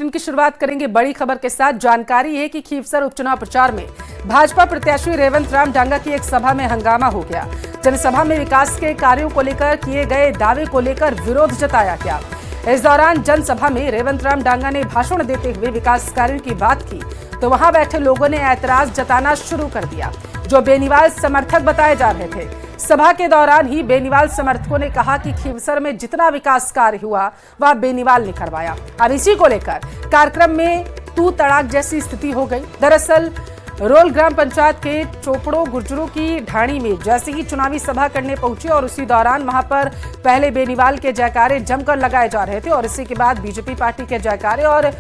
Bulletin की शुरुआत करेंगे बड़ी खबर के साथ। जानकारी है कि खीवसर उपचुनाव प्रचार में भाजपा प्रत्याशी रेवंत राम डांगा की एक सभा में हंगामा हो गया। जनसभा में विकास के कार्यों को लेकर किए गए दावे को लेकर विरोध जताया गया। इस दौरान जनसभा में रेवंत राम डांगा ने भाषण देते हुए विकास कार्यों की बात की तो वहां बैठे लोगों ने ऐतराज जताना शुरू कर दिया, जो बेनीवाल समर्थक बताए जा रहे थे। सभा के दौरान ही बेनीवाल समर्थकों ने कहा कि खीवसर में जितना विकास कार्य हुआ वह बेनीवाल ने करवाया। अब इसी को लेकर कार्यक्रम में तू तड़ाक जैसी स्थिति हो गई। दरअसल रोल ग्राम पंचायत के चोपड़ों गुर्जरों की ढाणी में जैसे ही चुनावी सभा करने पहुंचे और उसी दौरान वहां पर पहले बेनीवाल के जयकारे जमकर लगाए जा रहे थे और इसी के बाद बीजेपी पार्टी के जयकारे और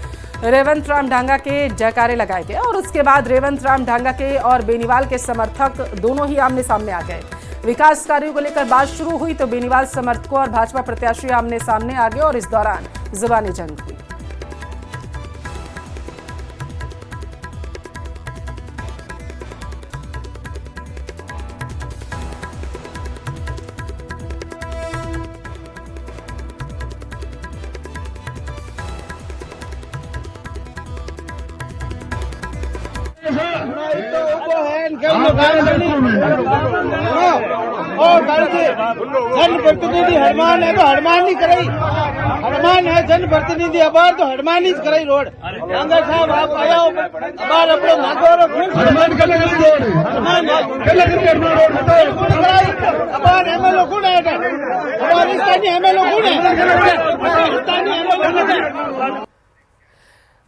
रेवंत राम डांगा के जयकारे लगाए गए और उसके बाद रेवंत राम डांगा के और बेनीवाल के समर्थक दोनों ही आमने सामने आ गए। विकास कार्यों को लेकर बात शुरू हुई तो बेनीवाल समर्थकों और भाजपा प्रत्याशी आमने सामने आ गए और इस दौरान जुबानी जंग हुई। जनप्रतिनिधि हरमान है तो हरमान ही कराई, हरमान है जनप्रतिनिधि अबार तो हरमान ही कराई रोड। डांगा साहब आप आया हो अबार अपने नागोरो हरमान अबार एमएलओ कौन है? अबार स्थानीय एमएलओ कौन है?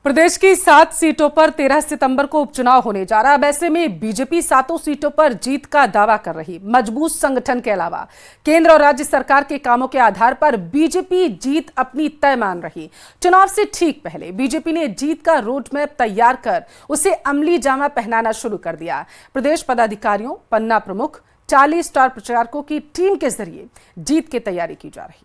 प्रदेश की 7 सीटों पर 13 सितंबर को उपचुनाव होने जा रहा है। अब ऐसे में बीजेपी 7 सीटों पर जीत का दावा कर रही। मजबूत संगठन के अलावा केंद्र और राज्य सरकार के कामों के आधार पर बीजेपी जीत अपनी तय मान रही। चुनाव से ठीक पहले बीजेपी ने जीत का रोड मैप तैयार कर उसे अमली जामा पहनाना शुरू कर दिया। प्रदेश पदाधिकारियों, पन्ना प्रमुख, 40 स्टार प्रचारकों की टीम के जरिए जीत की तैयारी की जा रही।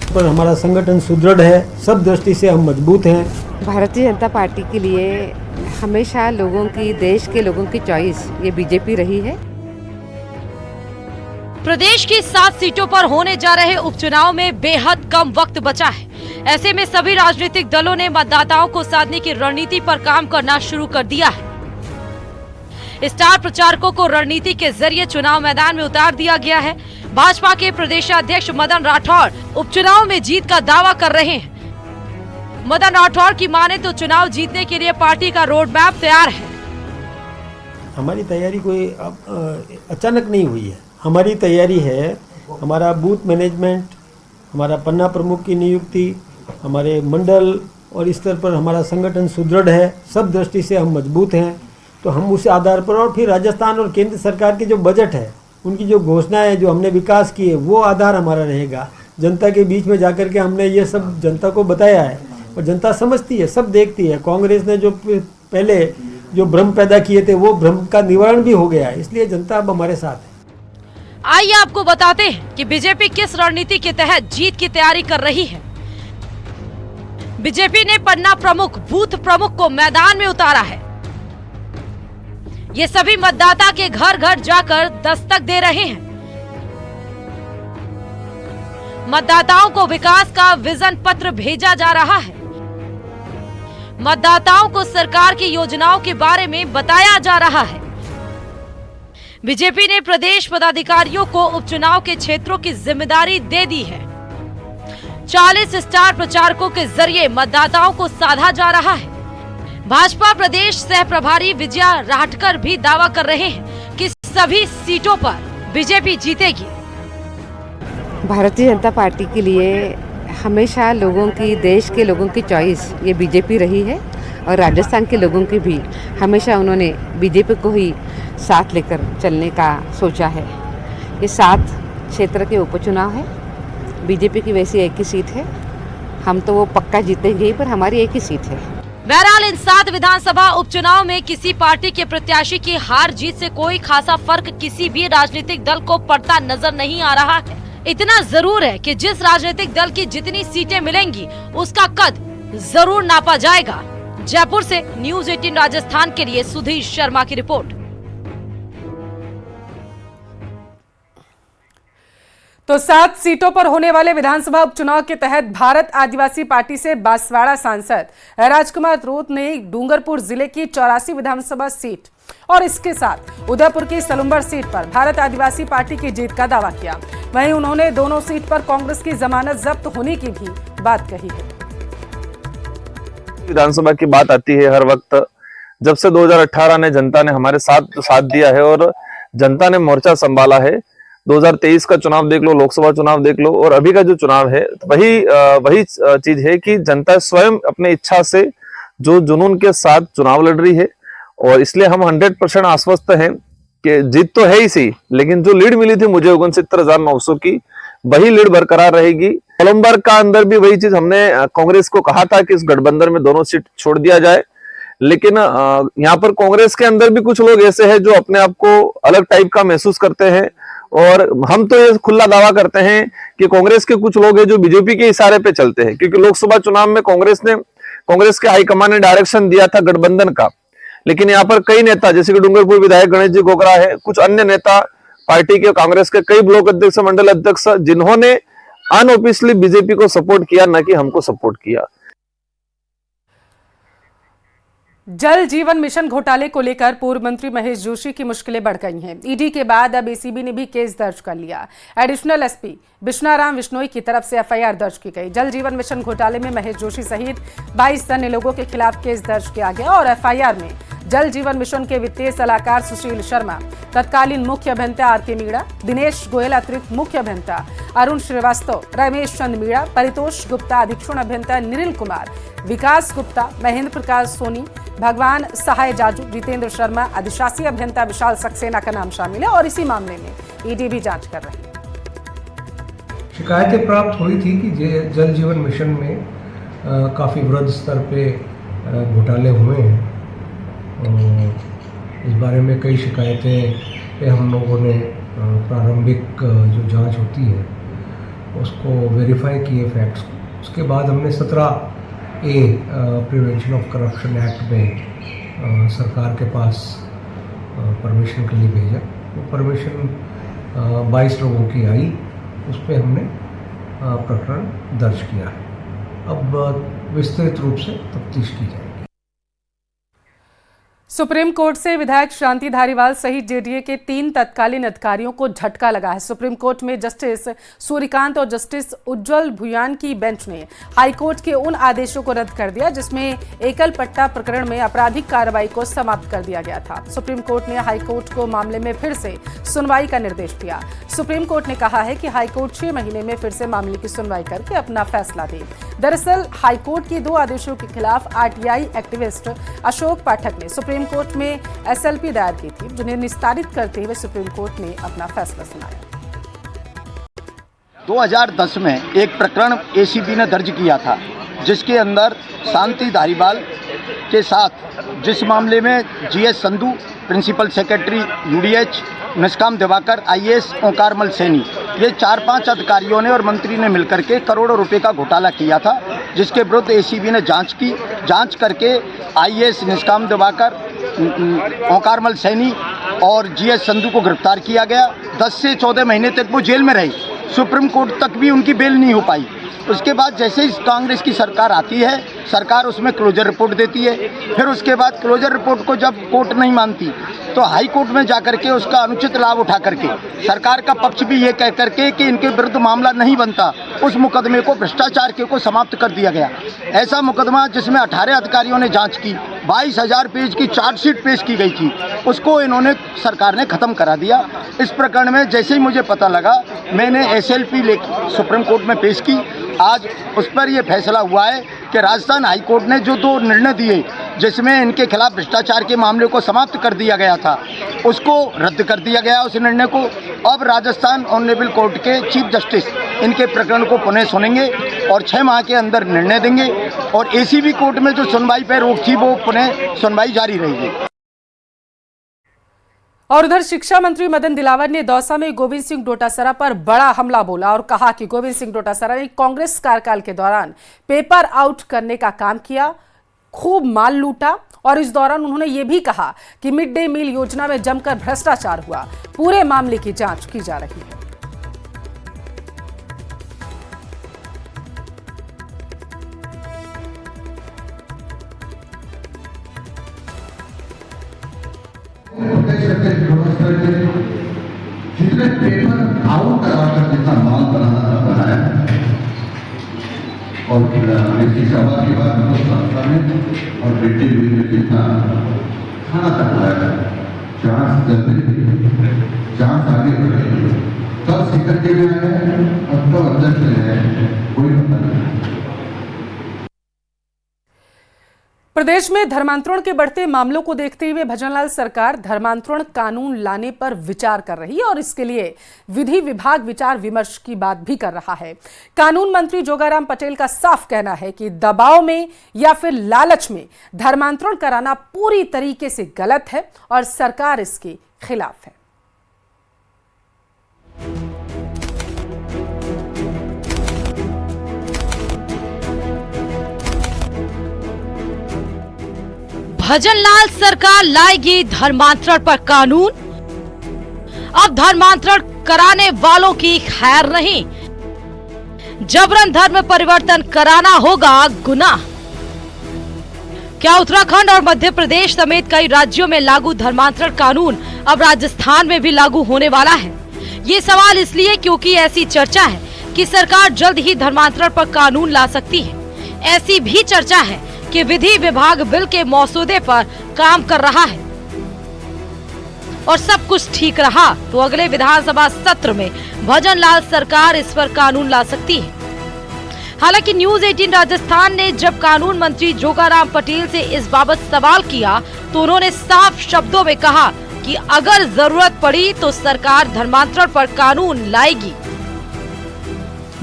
पर हमारा संगठन सुदृढ़ है, सब दृष्टि से हम मजबूत हैं। भारतीय जनता पार्टी के लिए हमेशा लोगों की, देश के लोगों की चॉइस ये बीजेपी रही है। प्रदेश की 7 सीटों पर होने जा रहे उपचुनाव में बेहद कम वक्त बचा है। ऐसे में सभी राजनीतिक दलों ने मतदाताओं को साधने की रणनीति पर काम करना शुरू कर दिया है। स्टार प्रचारकों को रणनीति के जरिए चुनाव मैदान में उतार दिया गया है। भाजपा के प्रदेशाध्यक्ष मदन राठौर उपचुनाव में जीत का दावा कर रहे हैं। मदन राठौर की माने तो चुनाव जीतने के लिए पार्टी का रोड मैप तैयार है। हमारी तैयारी कोई अचानक नहीं हुई है। हमारी तैयारी है, हमारा बूथ मैनेजमेंट, हमारा पन्ना प्रमुख की नियुक्ति, हमारे मंडल और इस स्तर पर हमारा संगठन सुदृढ़ है, सब दृष्टि से हम मजबूत हैं। तो हम उस आधार पर और फिर राजस्थान और केंद्र सरकार के जो बजट है, उनकी जो घोषणाएं जो हमने विकास की है, वो आधार हमारा रहेगा। जनता के बीच में जाकर के हमने ये सब जनता को बताया है और जनता समझती है, सब देखती है। कांग्रेस ने जो पहले जो भ्रम पैदा किए थे वो भ्रम का निवारण भी हो गया है, इसलिए जनता अब हमारे साथ है। आइए आपको बताते हैं कि बीजेपी किस रणनीति के तहत जीत की तैयारी कर रही है। बीजेपी ने पन्ना प्रमुख, बूथ प्रमुख को मैदान में उतारा है। ये सभी मतदाता के घर घर जाकर दस्तक दे रहे हैं। मतदाताओं को विकास का विजन पत्र भेजा जा रहा है। मतदाताओं को सरकार की योजनाओं के बारे में बताया जा रहा है। बीजेपी ने प्रदेश पदाधिकारियों को उपचुनाव के क्षेत्रों की जिम्मेदारी दे दी है। 40 स्टार प्रचारकों के जरिए मतदाताओं को साधा जा रहा है। भाजपा प्रदेश सह प्रभारी विजया राहटकर भी दावा कर रहे हैं कि सभी सीटों पर बीजेपी जीतेगी। भारतीय जनता पार्टी के लिए हमेशा लोगों की, देश के लोगों की चॉइस ये बीजेपी रही है और राजस्थान के लोगों की भी हमेशा उन्होंने बीजेपी को ही साथ लेकर चलने का सोचा है। ये 7 क्षेत्र के उपचुनाव है। बीजेपी की वैसी एक ही सीट है, हम तो वो पक्का जीतेंगे ही, पर हमारी एक ही सीट है। बहरहाल इन 7 विधानसभा उपचुनाव में किसी पार्टी के प्रत्याशी की हार जीत से कोई खासा फर्क किसी भी राजनीतिक दल को पड़ता नजर नहीं आ रहा है। इतना जरूर है कि जिस राजनीतिक दल की जितनी सीटें मिलेंगी उसका कद जरूर नापा जाएगा। जयपुर से न्यूज़ 18 राजस्थान के लिए सुधीर शर्मा की रिपोर्ट। तो 7 सीटों पर होने वाले विधानसभा उपचुनाव के तहत भारत आदिवासी पार्टी से बांसवाड़ा सांसद राजकुमार रोत ने डूंगरपुर जिले की 84 विधानसभा सीट और इसके साथ उदयपुर की सलुम्बर सीट पर भारत आदिवासी पार्टी की जीत का दावा किया। वहीं उन्होंने दोनों सीट पर कांग्रेस की जमानत जब्त होने की भी बात कही है। विधानसभा की बात आती है हर वक्त, जब से 2018 ने जनता ने हमारे साथ दिया है और जनता ने मोर्चा संभाला है। 2023 का चुनाव देख लो, लोकसभा चुनाव देख लो और अभी का जो चुनाव है, वही चीज है कि जनता स्वयं अपने इच्छा से जो जुनून के साथ चुनाव लड़ रही है और इसलिए हम 100% आश्वस्त हैं कि जीत तो है ही सही, लेकिन जो लीड मिली थी मुझे 69,900 की, वही लीड बरकरार रहेगी। कोलंबर का अंदर भी वही चीज हमने कांग्रेस को कहा था कि इस गठबंधन में दोनों सीट छोड़ दिया जाए, लेकिन यहाँ पर कांग्रेस के अंदर भी कुछ लोग ऐसे हैं जो अपने आप को अलग टाइप का महसूस करते हैं और हम तो ये खुला दावा करते हैं कि कांग्रेस के कुछ लोग हैं जो बीजेपी के इशारे पे चलते हैं, क्योंकि लोकसभा चुनाव में कांग्रेस के हाईकमान ने डायरेक्शन दिया था गठबंधन का, लेकिन यहाँ पर कई नेता जैसे कि डूंगरपुर विधायक गणेश जी गोगरा है, कुछ अन्य नेता पार्टी के कांग्रेस के कई ब्लॉक अध्यक्ष, मंडल अध्यक्ष, जिन्होंने अनऑफिशियली बीजेपी को सपोर्ट किया, न कि हमको सपोर्ट किया। जल जीवन मिशन घोटाले को लेकर पूर्व मंत्री महेश जोशी की मुश्किलें बढ़ गई हैं। ईडी के बाद अब एसीबी ने भी केस दर्ज कर लिया। एडिशनल एसपी बिश्नाराम विश्नोई की तरफ से एफआईआर दर्ज की गई। जल जीवन मिशन घोटाले में महेश जोशी सहित 22 अन्य लोगों के खिलाफ केस दर्ज किया गया और एफआईआर में जल जीवन मिशन के वित्तीय सलाहकार सुशील शर्मा, तत्कालीन मुख्य अभियंता आरके मीणा, दिनेश गोयल अतिरिक्त मुख्य अभियंता अरुण श्रीवास्तव, रमेश चंद मीणा, परितोष गुप्ता अधीक्षण अभियंता निरिल कुमार, विकास गुप्ता, महेंद्र प्रकाश सोनी, भगवान सहाय जाजू, जितेंद्र शर्मा, अधिशासी अभियंता विशाल सक्सेना का नाम शामिल है और इसी मामले में ईडी भी जांच कर रही है। शिकायतें प्राप्त हुई थी कि जल जीवन मिशन में काफ़ी वृहद स्तर पे घोटाले हुए हैं। इस बारे में कई शिकायतें पे हम लोगों ने प्रारंभिक जो जांच होती है उसको वेरीफाई किए फैक्ट्स को। उसके बाद हमने 17A prevention of corruption act में सरकार के पास परमिशन के लिए भेजा। वो परमिशन 22 लोगों की आई, उस पर हमने प्रकरण दर्ज किया है। अब विस्तृत रूप से तफ्तीश की जाएगी। सुप्रीम कोर्ट से विधायक शांति धारीवाल सहित जेडीए के 3 तत्कालीन अधिकारियों को झटका लगा है। सुप्रीम कोर्ट में जस्टिस सूर्यकांत और जस्टिस उज्जवल भुयान की बेंच ने हाईकोर्ट के उन आदेशों को रद्द कर दिया जिसमें एकल पट्टा प्रकरण में आपराधिक कार्रवाई को समाप्त कर दिया गया था। सुप्रीम कोर्ट ने हाईकोर्ट को मामले में फिर से सुनवाई का निर्देश दिया। सुप्रीम कोर्ट ने कहा है कि हाईकोर्ट 6 महीने में फिर से मामले की सुनवाई करके अपना फैसला दे। दरअसल हाईकोर्ट के 2 आदेशों के खिलाफ आरटीआई एक्टिविस्ट अशोक पाठक ने सुप्रीम कोर्ट में एसएलपी दायर की थी, जिन्हें निस्तारित करते हुए सुप्रीम कोर्ट ने अपना फैसला सुनाया। 2010 में एक प्रकरण एसीबी ने दर्ज किया था, जिसके अंदर शांति धारीवाल के साथ जिस मामले में G S Sandhu, principal secretary UDH, Nishkam Diwakar, IAS Omkarmal Saini, ये 4-5 अधिकारियों ने और मंत्री ने मिलकर के करोड़ों रुपए का घोटाला किया था, जिसके विरुद्ध एसीबी ने जांच की। जांच करके आईएएस निष्काम दिवाकर, ओंकारमल सैनी और जीएस संधू को गिरफ्तार किया गया। 10 से 14 महीने तक वो जेल में रहे। सुप्रीम कोर्ट तक भी उनकी बेल नहीं हो पाई। उसके बाद जैसे ही कांग्रेस की सरकार आती है, सरकार उसमें क्लोजर रिपोर्ट देती है। फिर उसके बाद क्लोजर रिपोर्ट को जब कोर्ट नहीं मानती तो हाई कोर्ट में जाकर के उसका अनुचित लाभ उठा करके सरकार का पक्ष भी ये कह करके कि इनके विरुद्ध मामला नहीं बनता, उस मुकदमे को भ्रष्टाचार के को समाप्त कर दिया गया। ऐसा मुकदमा जिसमें 18 अधिकारियों ने जांच की, 22,000 पेज की चार्जशीट पेश की गई थी, उसको इन्होंने सरकार ने ख़त्म करा दिया। इस प्रकरण में जैसे ही मुझे पता लगा, मैंने एसएलपी लेकर सुप्रीम कोर्ट में पेश की। आज उस पर यह फैसला हुआ है कि राजस्थान हाई कोर्ट ने जो 2 निर्णय दिए, जिसमें इनके खिलाफ भ्रष्टाचार के मामले को समाप्त कर दिया गया था, उसको रद्द कर दिया गया उस निर्णय को। अब राजस्थान ऑनरेबल कोर्ट के चीफ जस्टिस इनके प्रकरण को पुनः सुनेंगे और 6 माह के अंदर निर्णय देंगे और एसीबी कोर्ट में जो सुनवाई पर रोक थी वो पुनः सुनवाई जारी रहेगी। और उधर शिक्षा मंत्री मदन दिलावर ने दौसा में गोविंद सिंह डोटासरा पर बड़ा हमला बोला और कहा कि गोविंद सिंह डोटासरा ने कांग्रेस कार्यकाल के दौरान पेपर आउट करने का काम किया, खूब माल लूटा और इस दौरान उन्होंने ये भी कहा कि मिड डे मील योजना में जमकर भ्रष्टाचार हुआ। पूरे मामले की जांच की जा रही है। जितने पेपर आउट कराकर जितना माल बनाना था बनाया, और इसकी सभा के बाद संस्था में और बेटी हुई में जितना खाना तक लाया, चांस आगे बढ़े, कब सिक्के में आए और कब अंदर चले आए, कोई पता नहीं। प्रदेश में धर्मांतरण के बढ़ते मामलों को देखते हुए भजनलाल सरकार धर्मांतरण कानून लाने पर विचार कर रही है और इसके लिए विधि विभाग विचार विमर्श की बात भी कर रहा है। कानून मंत्री जोगाराम पटेल का साफ कहना है कि दबाव में या फिर लालच में धर्मांतरण कराना पूरी तरीके से गलत है और सरकार इसके खिलाफ है। भजनलाल सरकार लाएगी धर्मांतरण पर कानून। अब धर्मांतरण कराने वालों की खैर नहीं, जबरन धर्म परिवर्तन कराना होगा गुनाह। क्या उत्तराखंड और मध्य प्रदेश समेत कई राज्यों में लागू धर्मांतरण कानून अब राजस्थान में भी लागू होने वाला है? ये सवाल इसलिए क्योंकि ऐसी चर्चा है कि सरकार जल्द ही धर्मांतरण पर कानून ला सकती है। ऐसी भी चर्चा है कि विधि विभाग बिल के मसौदे पर काम कर रहा है और सब कुछ ठीक रहा तो अगले विधानसभा सत्र में भजनलाल सरकार इस पर कानून ला सकती है। हालांकि न्यूज 18 राजस्थान ने जब कानून मंत्री जोगाराम पटेल से इस बाबत सवाल किया तो उन्होंने साफ शब्दों में कहा कि अगर जरूरत पड़ी तो सरकार धर्मांतरण पर कानून लाएगी।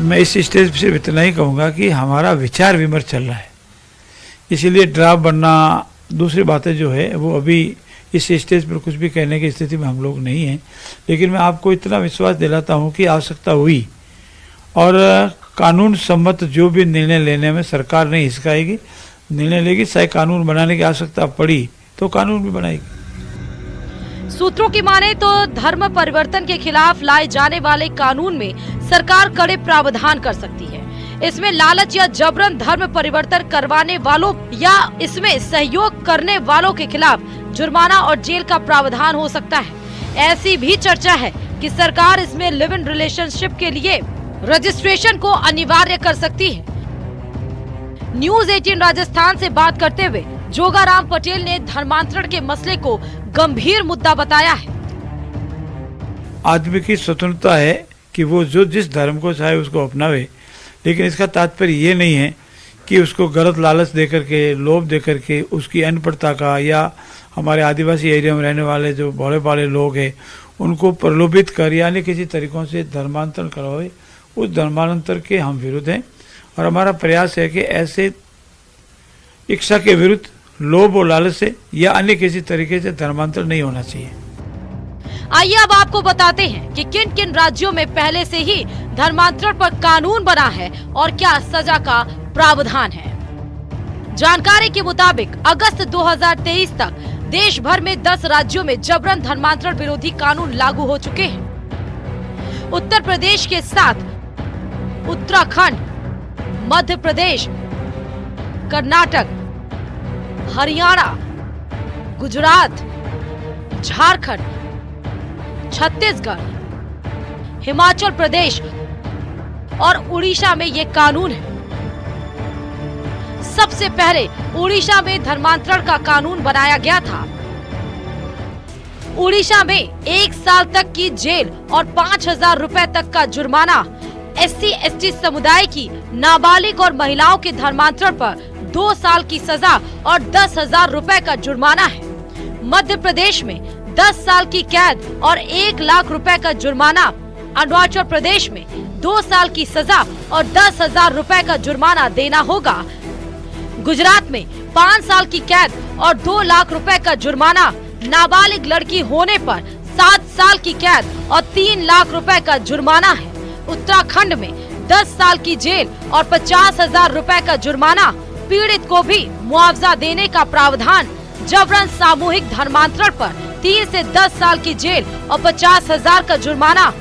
मैं इस स्टेज से इतना ही कहूँगा कि हमारा विचार विमर्श चल रहा है, इसीलिए ड्राफ्ट बनना, दूसरी बातें जो है वो अभी इस स्टेज पर कुछ भी कहने की स्थिति में हम लोग नहीं हैं। लेकिन मैं आपको इतना विश्वास दिलाता हूँ कि आवश्यकता हुई और कानून सम्मत जो भी निर्णय लेने में सरकार नहीं हिचकाएगी, निर्णय लेगी। चाहे कानून बनाने की आवश्यकता पड़ी तो कानून भी बनाएगी। सूत्रों की माने तो धर्म परिवर्तन के खिलाफ लाए जाने वाले कानून में सरकार कड़े प्रावधान कर सकती है। इसमें लालच या जबरन धर्म परिवर्तन करवाने वालों या इसमें सहयोग करने वालों के खिलाफ जुर्माना और जेल का प्रावधान हो सकता है। ऐसी भी चर्चा है कि सरकार इसमें लिव इन रिलेशनशिप के लिए रजिस्ट्रेशन को अनिवार्य कर सकती है। न्यूज 18 राजस्थान से बात करते हुए जोगाराम पटेल ने धर्मांतरण के मसले को गंभीर मुद्दा बताया है। आदमी की स्वतंत्रता है कि वो जो जिस धर्म को चाहे उसको अपनावे, लेकिन इसका तात्पर्य ये नहीं है कि उसको गलत लालच देकर के, लोभ देकर के उसकी अनपढ़ता का, या हमारे आदिवासी एरिया में रहने वाले जो भोले भाले लोग हैं उनको प्रलोभित कर यानी किसी तरीकों से धर्मांतरण करवाए। उस धर्मांतर के हम विरुद्ध हैं और हमारा प्रयास है कि ऐसे इच्छा के विरुद्ध लोभ और लालच से या अन्य किसी तरीके से धर्मांतर नहीं होना चाहिए। आइए अब आपको बताते हैं कि किन किन राज्यों में पहले से ही धर्मांतरण पर कानून बना है और क्या सजा का प्रावधान है। जानकारी के मुताबिक अगस्त 2023 तक देश भर में 10 राज्यों में जबरन धर्मांतरण विरोधी कानून लागू हो चुके हैं। उत्तर प्रदेश के साथ उत्तराखंड, मध्य प्रदेश, कर्नाटक, हरियाणा, गुजरात, झारखंड, छत्तीसगढ़, हिमाचल प्रदेश और उड़ीसा में ये कानून है। सबसे पहले उड़ीसा में धर्मांतरण का कानून बनाया गया था। उड़ीसा में 1 साल तक की जेल और 5,000 रुपए तक का जुर्माना, SC/ST समुदाय की नाबालिग और महिलाओं के धर्मांतरण पर 2 साल की सजा और 10,000 रुपए का जुर्माना है। मध्य प्रदेश में 10 साल की कैद और 1 लाख रुपए का जुर्माना, अरुणाचल प्रदेश में 2 साल की सजा और 10,000 रुपए का जुर्माना देना होगा। गुजरात में 5 साल की कैद और 2 लाख रुपए का जुर्माना, नाबालिग लड़की होने पर 7 साल की कैद और 3 लाख रुपए का जुर्माना है। उत्तराखंड में 10 साल की जेल और 50,000 रुपए का जुर्माना, पीड़ित को भी मुआवजा देने का प्रावधान। जबरन सामूहिक धर्मांतरण पर 3 से 10 साल की जेल और 50,000 का जुर्माना।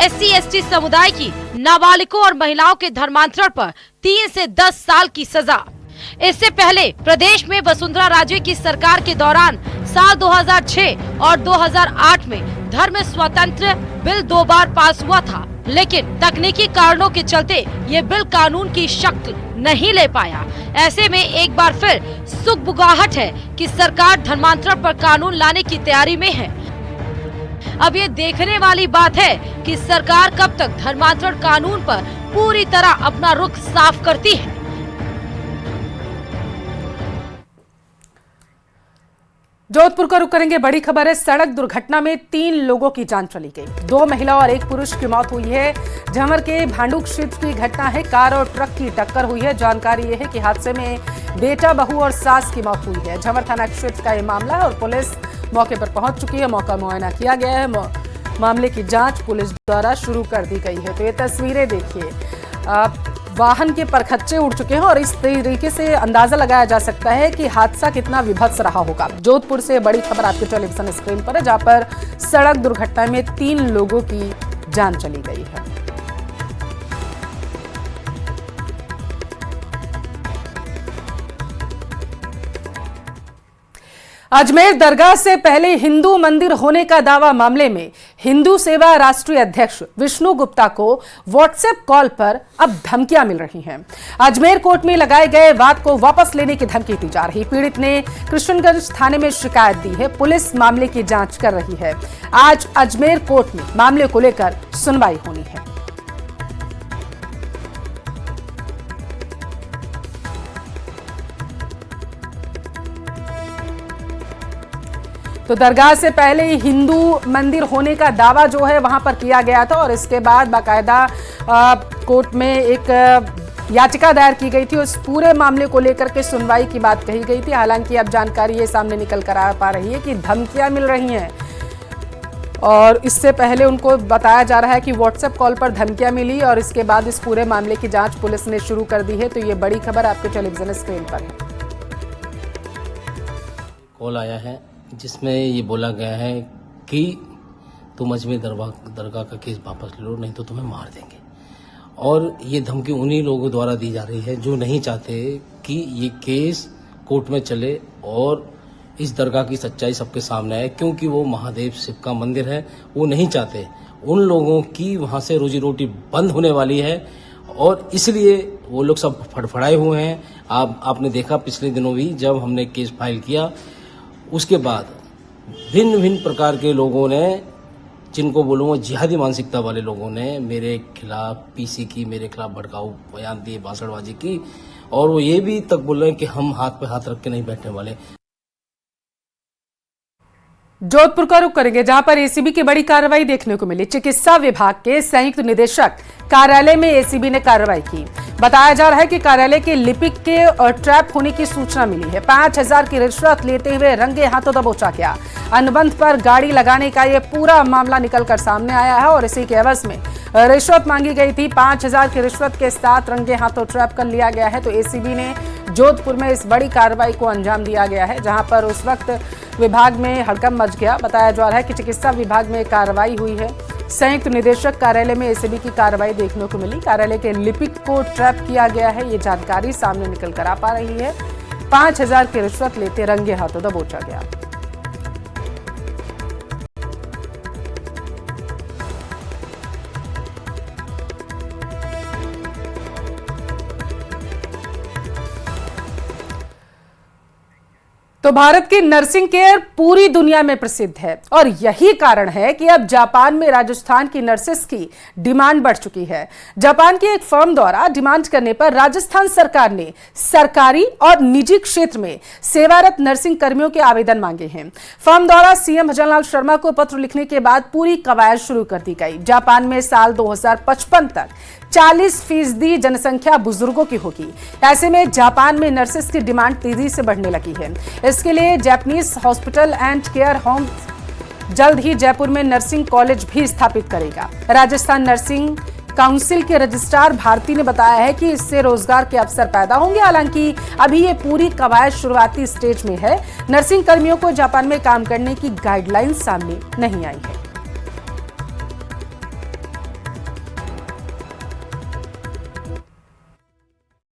SC/ST समुदाय की नाबालिगों और महिलाओं के धर्मांतरण पर 3 से 10 साल की सजा। इससे पहले प्रदेश में वसुंधरा राजे की सरकार के दौरान साल 2006 और 2008 में धर्म स्वतंत्र बिल 2 बार पास हुआ था, लेकिन तकनीकी कारणों के चलते ये बिल कानून की शक्ल नहीं ले पाया। ऐसे में एक बार फिर सुगबुगाहट है कि सरकार धर्मांतरण पर कानून लाने की तैयारी में है। अब ये देखने वाली बात है कि सरकार कब तक धर्मांतरण कानून पर पूरी तरह अपना रुख साफ करती है। जोधपुर का रुख करेंगे। बड़ी खबर है, सड़क दुर्घटना में 3 लोगों की जान चली गई। 2 महिला और 1 पुरुष की मौत हुई है। झमर के भांडू क्षेत्र की घटना है। कार और ट्रक की टक्कर हुई है। जानकारी यह है कि हादसे में बेटा, बहू और सास की मौत हुई है। झमर थाना क्षेत्र का ये मामला है और पुलिस मौके पर पहुंच चुकी है। मौका मुआयना किया गया है। मामले की जांच पुलिस द्वारा शुरू कर दी गई है। तो ये तस्वीरें देखिए, वाहन के परखच्चे उड़ चुके हैं और इस तरीके से अंदाजा लगाया जा सकता है कि हादसा कितना विभत्स रहा होगा। जोधपुर से बड़ी खबर आपके टेलीविजन स्क्रीन पर है, जहां पर सड़क दुर्घटना में 3 लोगों की जान चली गई है। अजमेर दरगाह से पहले हिंदू मंदिर होने का दावा मामले में हिंदू सेवा राष्ट्रीय अध्यक्ष विष्णु गुप्ता को व्हाट्सएप कॉल पर अब धमकियां मिल रही हैं। अजमेर कोर्ट में लगाए गए वाद को वापस लेने की धमकी दी जा रही। पीड़ित ने कृष्णगंज थाने में शिकायत दी है। पुलिस मामले की जांच कर रही है। आज अजमेर कोर्ट में मामले को लेकर सुनवाई होनी है। तो दरगाह से पहले हिंदू मंदिर होने का दावा जो है वहां पर किया गया था और इसके बाद बाकायदा कोर्ट में एक याचिका दायर की गई थी। उस पूरे मामले को लेकर के सुनवाई की बात कही गई थी। हालांकि अब जानकारी ये सामने निकल कर आ पा रही है कि धमकियां मिल रही हैं और इससे पहले उनको बताया जा रहा है कि व्हाट्सएप कॉल पर धमकियां मिली और इसके बाद इस पूरे मामले की जांच पुलिस ने शुरू कर दी है। तो ये बड़ी खबर आपके टेलीविजन स्क्रीन पर है। कॉल आया है जिसमें ये बोला गया है कि तुम अजमेर दरगाह का केस वापस ले लो, नहीं तो तुम्हें मार देंगे। और ये धमकी उन्हीं लोगों द्वारा दी जा रही है जो नहीं चाहते कि ये केस कोर्ट में चले और इस दरगाह की सच्चाई सबके सामने आए, क्योंकि वो महादेव शिव का मंदिर है। वो नहीं चाहते उन लोगों की वहां से रोजी रोटी बंद होने वाली है और इसलिए वो लोग सब फड़फड़ाए हुए हैं। आपने देखा पिछले दिनों भी जब हमने केस फाइल किया, उसके बाद भिन्न भिन्न प्रकार के लोगों ने, जिनको बोलूँगा जिहादी मानसिकता वाले लोगों ने मेरे खिलाफ पीसी की, मेरे खिलाफ भड़काऊ बयान दिए, भाषणबाजी की और वो ये भी तक बोल रहे हैं कि हम हाथ पे हाथ रख के नहीं बैठने वाले। जोधपुर का रुख करेंगे, जहां पर एसीबी की बड़ी कार्रवाई देखने को मिली। चिकित्सा विभाग के संयुक्त निदेशक कार्यालय में एसीबी ने कार्रवाई की। बताया जा रहा है कि कार्यालय के लिपिक के ट्रैप होने की सूचना मिली है। 5000 की रिश्वत लेते हुए रंगे हाथों दबोचा गया। अनुबंध पर गाड़ी लगाने का यह पूरा मामला निकलकर सामने आया है और इसी के एवज में रिश्वत मांगी गई थी। 5000 की रिश्वत के साथ रंगे हाथों ट्रैप कर लिया गया है। तो एसीबी ने जोधपुर में इस बड़ी कार्रवाई को अंजाम दिया गया है, जहां पर उस वक्त विभाग में हड़कंप मच गया। बताया जा रहा है कि चिकित्सा विभाग में कार्रवाई हुई है। संयुक्त निदेशक कार्यालय में एसीबी की कार्रवाई देखने को मिली। कार्यालय के लिपिक को ट्रैप किया गया है, ये जानकारी सामने निकल कर आ पा रही है। 5000 की रिश्वत लेते रंगे हाथों दबोचा गया। तो भारत की नर्सिंग केयर पूरी दुनिया में प्रसिद्ध है और यही कारण है कि अब जापान में राजस्थान की नर्सेस की डिमांड बढ़ चुकी है। जापान की एक फर्म द्वारा डिमांड करने पर राजस्थान सरकार ने सरकारी और निजी क्षेत्र में सेवारत नर्सिंग कर्मियों के आवेदन मांगे हैं। फर्म द्वारा सीएम भजनलाल शर्मा को पत्र लिखने के बाद पूरी कवायद शुरू कर दी गई। जापान में साल 2055 तक 40% जनसंख्या बुजुर्गों की होगी। ऐसे में जापान में नर्सेस की डिमांड तेजी से बढ़ने लगी है। इसके लिए Japanese hospital and care home जल्द ही जयपुर में नर्सिंग कॉलेज भी स्थापित करेगा। राजस्थान नर्सिंग काउंसिल के रजिस्ट्रार भारती ने बताया है कि इससे रोजगार के अवसर पैदा होंगे। हालांकि अभी ये पूरी कवायद शुरुआती स्टेज में है। नर्सिंग कर्मियों को जापान में काम करने की गाइडलाइन सामने नहीं आई है।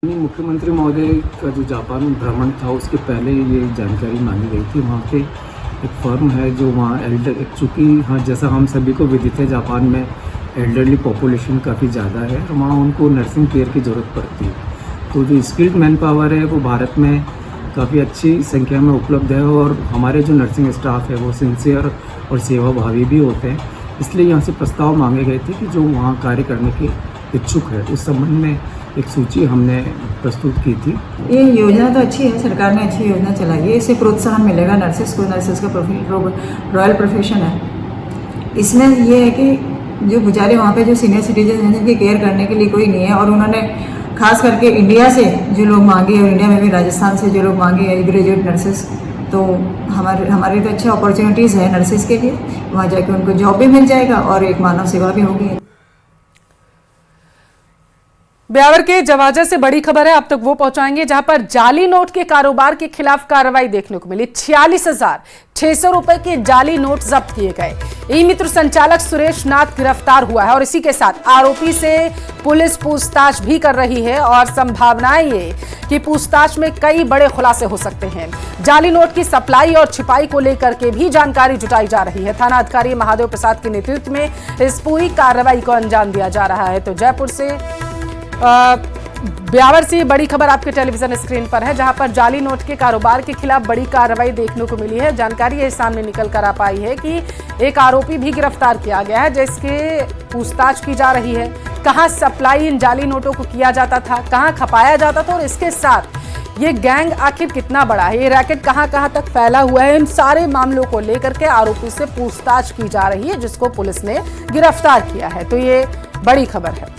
मुख्यमंत्री महोदय का जो जापान भ्रमण था उसके पहले ये जानकारी मांगी गई थी। वहाँ पे एक फर्म है जो वहाँ एल्डर, चूँकि हाँ जैसा हम सभी को विदित है, जापान में एल्डरली पॉपुलेशन काफ़ी ज़्यादा है और वहाँ उनको नर्सिंग केयर की ज़रूरत पड़ती है। तो जो स्किल्ड मैन पावर है वो भारत में काफ़ी अच्छी संख्या में उपलब्ध है और हमारे जो नर्सिंग स्टाफ है वो सिंसियर और सेवाभावी भी होते हैं। इसलिए यहाँ से प्रस्ताव मांगे गए थे कि जो वहाँ कार्य करने के इच्छुक है, उस संबंध में एक सूची हमने प्रस्तुत की थी। ये योजना तो अच्छी है, सरकार ने अच्छी योजना चलाई है, इससे प्रोत्साहन मिलेगा नर्सेस को। नर्सेस का रॉयल प्रोफेशन है। इसमें ये है कि जो बेचारे वहाँ पे जो सीनियर सिटीजन हैं जिनकी केयर करने के लिए कोई नहीं है, और उन्होंने खास करके इंडिया से जो लोग मांगे और इंडिया में भी राजस्थान से जो लोग मांगे ग्रेजुएट नर्सेस, तो हमारी तो अच्छी अपॉर्चुनिटीज़ है नर्सेस के लिए। वहाँ जाके उनको जॉब भी मिल जाएगा और एक मानव सेवा भी होगी। ब्यावर के जवाजा से बड़ी खबर है, अब तक वो पहुंचाएंगे जहां पर जाली नोट के कारोबार के खिलाफ कार्रवाई देखने को मिली। 46,600 रुपए के जाली नोट जब्त किए गए। ई मित्र संचालक सुरेश नाथ गिरफ्तार हुआ है और इसी के साथ आरोपी से पुलिस पूछताछ भी कर रही है और संभावनाएं ये कि पूछताछ में कई बड़े खुलासे हो सकते हैं। जाली नोट की सप्लाई और छिपाई को लेकर के भी जानकारी जुटाई जा रही है। थाना अधिकारी महादेव प्रसाद के नेतृत्व में इस पूरी कार्रवाई को अंजाम दिया जा रहा है। तो जयपुर से ब्यावर से बड़ी खबर आपके टेलीविजन स्क्रीन पर है, जहां पर जाली नोट के कारोबार के खिलाफ बड़ी कार्रवाई देखने को मिली है। जानकारी ये सामने निकल कर आ पाई है कि एक आरोपी भी गिरफ्तार किया गया है जिसके पूछताछ की जा रही है। कहां सप्लाई इन जाली नोटों को किया जाता था, कहां खपाया जाता था और इसके साथ ये गैंग आखिर कितना बड़ा है, ये रैकेट कहां तक फैला हुआ है, इन सारे मामलों को लेकर के आरोपी से पूछताछ की जा रही है जिसको पुलिस ने गिरफ्तार किया है। तो ये बड़ी खबर है।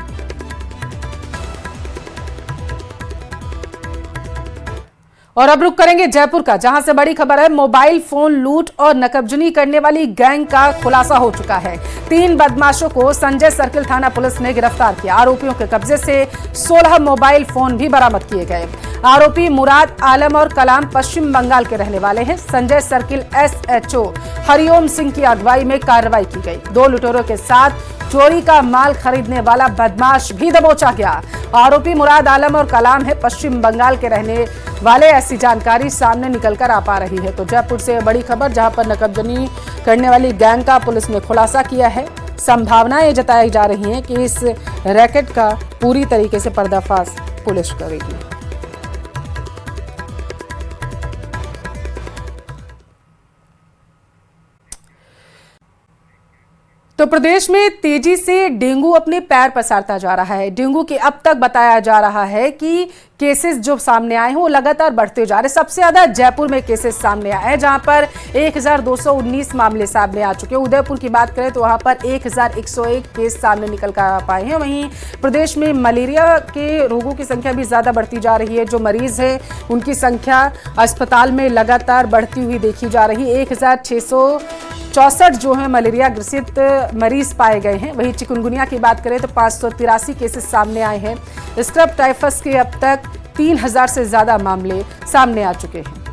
और अब रुक करेंगे जयपुर का, जहां से बड़ी खबर है। मोबाइल फोन लूट और नकबजनी करने वाली गैंग का खुलासा हो चुका है। 3 बदमाशों को संजय सर्किल थाना पुलिस ने गिरफ्तार किया। आरोपियों के कब्जे से 16 मोबाइल फोन भी बरामद किए गए। आरोपी मुराद आलम और कलाम पश्चिम बंगाल के रहने वाले हैं। संजय सर्किल SHO हरिओम सिंह की अगुवाई में कार्रवाई की गई। 2 लुटेरों के साथ चोरी का माल खरीदने वाला बदमाश भी दबोचा गया। आरोपी मुराद आलम और कलाम है पश्चिम बंगाल के रहने वाले, ऐसी जानकारी सामने निकलकर आ पा रही है। तो जयपुर से बड़ी खबर, जहां पर नकबजनी करने वाली गैंग का पुलिस ने खुलासा किया है। संभावनाएं जताई जा रही हैं कि इस रैकेट का पूरी तरीके से पर्दाफाश पुलिस करेगी। तो प्रदेश में तेजी से डेंगू अपने पैर पसारता जा रहा है। डेंगू के अब तक बताया जा रहा है कि केसेस जो सामने आए हैं वो लगातार बढ़ते जा रहे हैं। सबसे ज्यादा जयपुर में केसेस सामने आए हैं, जहां पर 1219 मामले सामने आ चुके हैं। उदयपुर की बात करें तो वहां पर 1101 केस सामने निकल कर आ पाए हैं। वहीं प्रदेश में मलेरिया के रोगों की संख्या भी ज्यादा बढ़ती जा रही है। जो मरीज है उनकी संख्या अस्पताल में लगातार बढ़ती हुई देखी जा रही है। 1664 जो है मलेरिया ग्रसित मरीज पाए गए हैं। वहीं चिकुनगुनिया की बात करें तो 583 केसेस सामने आए हैं। स्क्रब टाइफस के अब तक 3000 से ज्यादा मामले सामने आ चुके हैं।